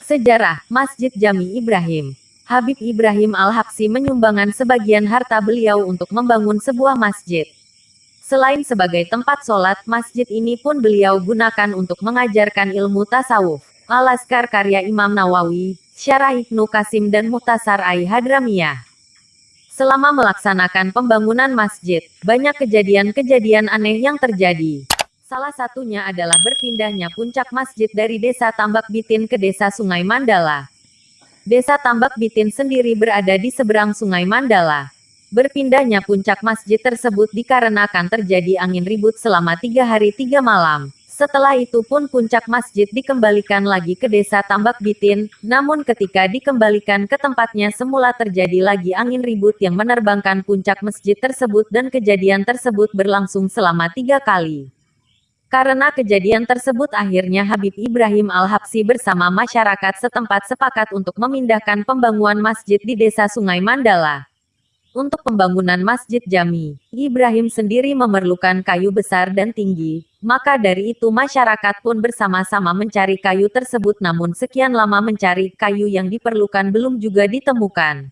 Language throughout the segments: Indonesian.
Sejarah Masjid Jami Ibrahim. Habib Ibrahim Al-Habsyi menyumbangkan sebagian harta beliau untuk membangun sebuah masjid. Selain sebagai tempat sholat, masjid ini pun beliau gunakan untuk mengajarkan ilmu tasawuf. Al-Azkar karya Imam Nawawi, Syarah Ibnu Qasim dan Mukhtasar Ai-Hadramiyah. Selama melaksanakan pembangunan masjid, banyak kejadian-kejadian aneh yang terjadi. Salah satunya adalah berpindahnya puncak masjid dari desa Tambak Bitin ke desa Sungai Mandala. Desa Tambak Bitin sendiri berada di seberang Sungai Mandala. Berpindahnya puncak masjid tersebut dikarenakan terjadi angin ribut selama 3 hari 3 malam. Setelah itu pun puncak masjid dikembalikan lagi ke desa Tambak Bitin, namun ketika dikembalikan ke tempatnya semula terjadi lagi angin ribut yang menerbangkan puncak masjid tersebut dan kejadian tersebut berlangsung selama 3 kali. Karena kejadian tersebut akhirnya Habib Ibrahim Al-Habsyi bersama masyarakat setempat sepakat untuk memindahkan pembangunan masjid di desa Sungai Mandala. Untuk pembangunan Masjid Jami Ibrahim sendiri memerlukan kayu besar dan tinggi, maka dari itu masyarakat pun bersama-sama mencari kayu tersebut, namun sekian lama mencari kayu yang diperlukan belum juga ditemukan.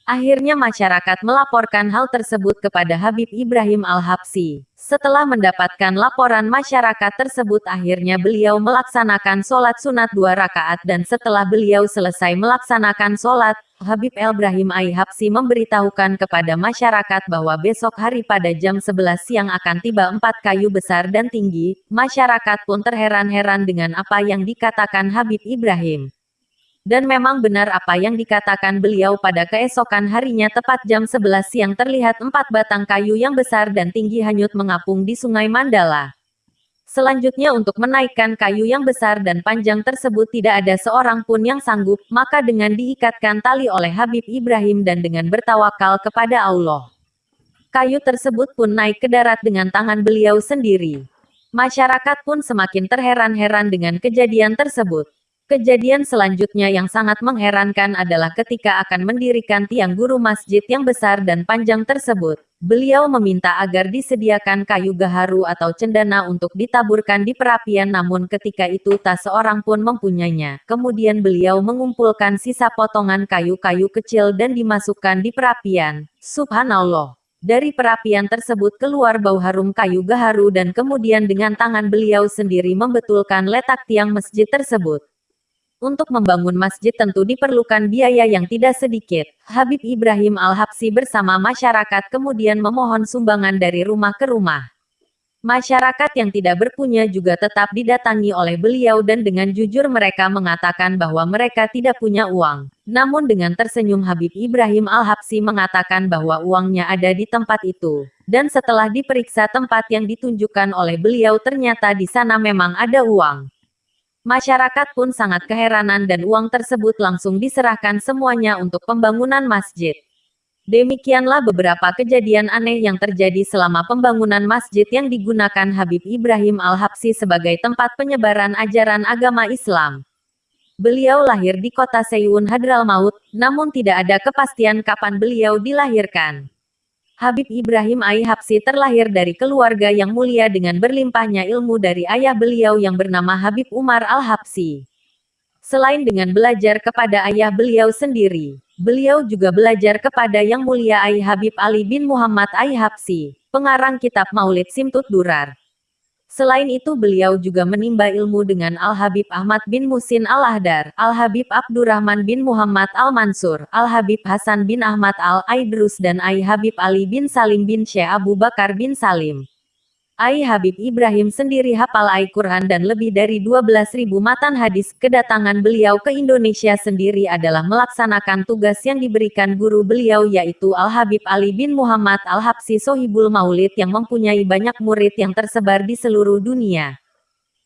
Akhirnya masyarakat melaporkan hal tersebut kepada Habib Ibrahim Al-Habsyi. Setelah mendapatkan laporan masyarakat tersebut, akhirnya beliau melaksanakan sholat sunat 2 rakaat dan setelah beliau selesai melaksanakan sholat, Habib Ibrahim Al-Habsyi memberitahukan kepada masyarakat bahwa besok hari pada jam 11 siang akan tiba 4 kayu besar dan tinggi. Masyarakat pun terheran-heran dengan apa yang dikatakan Habib Ibrahim. Dan memang benar apa yang dikatakan beliau. Pada keesokan harinya tepat jam 11 siang terlihat 4 batang kayu yang besar dan tinggi hanyut mengapung di Sungai Mandala. Selanjutnya untuk menaikkan kayu yang besar dan panjang tersebut tidak ada seorang pun yang sanggup, maka dengan diikatkan tali oleh Habib Ibrahim dan dengan bertawakal kepada Allah, kayu tersebut pun naik ke darat dengan tangan beliau sendiri. Masyarakat pun semakin terheran-heran dengan kejadian tersebut. Kejadian selanjutnya yang sangat mengherankan adalah ketika akan mendirikan tiang guru masjid yang besar dan panjang tersebut. Beliau meminta agar disediakan kayu gaharu atau cendana untuk ditaburkan di perapian, namun ketika itu tak seorang pun mempunyainya. Kemudian beliau mengumpulkan sisa potongan kayu-kayu kecil dan dimasukkan di perapian. Subhanallah. Dari perapian tersebut keluar bau harum kayu gaharu dan kemudian dengan tangan beliau sendiri membetulkan letak tiang masjid tersebut. Untuk membangun masjid tentu diperlukan biaya yang tidak sedikit. Habib Ibrahim Al-Habsyi bersama masyarakat kemudian memohon sumbangan dari rumah ke rumah. Masyarakat yang tidak berpunya juga tetap didatangi oleh beliau dan dengan jujur mereka mengatakan bahwa mereka tidak punya uang. Namun dengan tersenyum Habib Ibrahim Al-Habsyi mengatakan bahwa uangnya ada di tempat itu. Dan setelah diperiksa tempat yang ditunjukkan oleh beliau ternyata di sana memang ada uang. Masyarakat pun sangat keheranan dan uang tersebut langsung diserahkan semuanya untuk pembangunan masjid. Demikianlah beberapa kejadian aneh yang terjadi selama pembangunan masjid yang digunakan Habib Ibrahim Al-Habsyi sebagai tempat penyebaran ajaran agama Islam. Beliau lahir di kota Seyun Hadramaut, namun tidak ada kepastian kapan beliau dilahirkan. Habib Ibrahim Al-Habsyi terlahir dari keluarga yang mulia dengan berlimpahnya ilmu dari ayah beliau yang bernama Habib Umar Al-Habsyi. Selain dengan belajar kepada ayah beliau sendiri, beliau juga belajar kepada yang mulia Habib Ali bin Muhammad Al-Habsyi, pengarang kitab Maulid Simtud Durar. Selain itu beliau juga menimba ilmu dengan Al-Habib Ahmad bin Muhsin Al-Ahdar, Al-Habib Abdurrahman bin Muhammad Al-Mansur, Al-Habib Hasan bin Ahmad Al-Aidrus dan Habib Ali bin Salim bin Syekh Abu Bakar bin Salim. Habib Ibrahim sendiri hafal Al-Quran dan lebih dari 12.000 matan hadis. Kedatangan beliau ke Indonesia sendiri adalah melaksanakan tugas yang diberikan guru beliau yaitu Al-Habib Ali bin Muhammad Al-Habsyi Sohibul Maulid yang mempunyai banyak murid yang tersebar di seluruh dunia.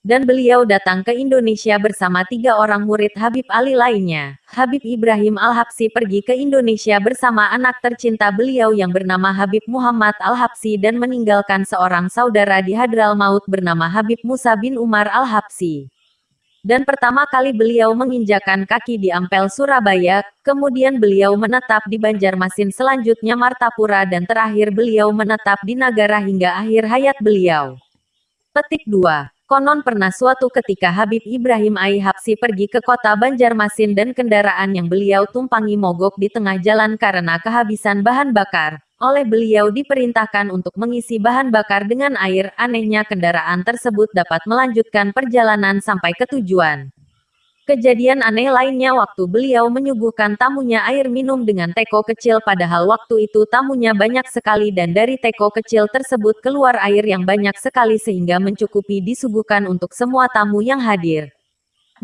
Dan beliau datang ke Indonesia bersama 3 orang murid Habib Ali lainnya. Habib Ibrahim Al-Habsyi pergi ke Indonesia bersama anak tercinta beliau yang bernama Habib Muhammad Al-Habsyi dan meninggalkan seorang saudara di Hadramaut bernama Habib Musa bin Umar Al-Habsyi. Dan pertama kali beliau menginjakan kaki di Ampel Surabaya, kemudian beliau menetap di Banjarmasin, selanjutnya Martapura dan terakhir beliau menetap di Nagara hingga akhir hayat beliau. Petik 2. Konon pernah suatu ketika Habib Ibrahim Ai-Habsyi pergi ke kota Banjarmasin dan kendaraan yang beliau tumpangi mogok di tengah jalan karena kehabisan bahan bakar. Oleh beliau diperintahkan untuk mengisi bahan bakar dengan air, anehnya kendaraan tersebut dapat melanjutkan perjalanan sampai ke tujuan. Kejadian aneh lainnya waktu beliau menyuguhkan tamunya air minum dengan teko kecil padahal waktu itu tamunya banyak sekali dan dari teko kecil tersebut keluar air yang banyak sekali sehingga mencukupi disuguhkan untuk semua tamu yang hadir.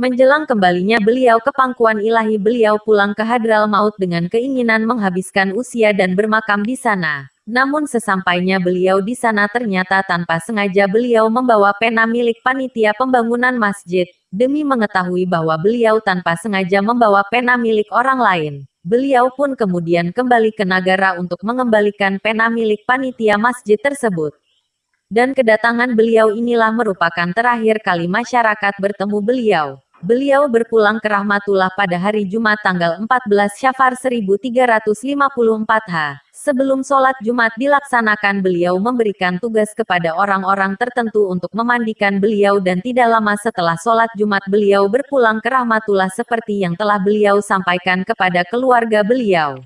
Menjelang kembalinya beliau ke pangkuan ilahi beliau pulang ke Hadral Maut dengan keinginan menghabiskan usia dan bermakam di sana. Namun sesampainya beliau di sana ternyata tanpa sengaja beliau membawa pena milik panitia pembangunan masjid. Demi mengetahui bahwa beliau tanpa sengaja membawa pena milik orang lain. Beliau pun kemudian kembali ke Nagara untuk mengembalikan pena milik panitia masjid tersebut. Dan kedatangan beliau inilah merupakan terakhir kali masyarakat bertemu beliau. Beliau berpulang ke Rahmatullah pada hari Jumat tanggal 14 Syafar 1354 H. Sebelum sholat Jumat dilaksanakan beliau memberikan tugas kepada orang-orang tertentu untuk memandikan beliau dan tidak lama setelah sholat Jumat beliau berpulang ke Rahmatullah seperti yang telah beliau sampaikan kepada keluarga beliau.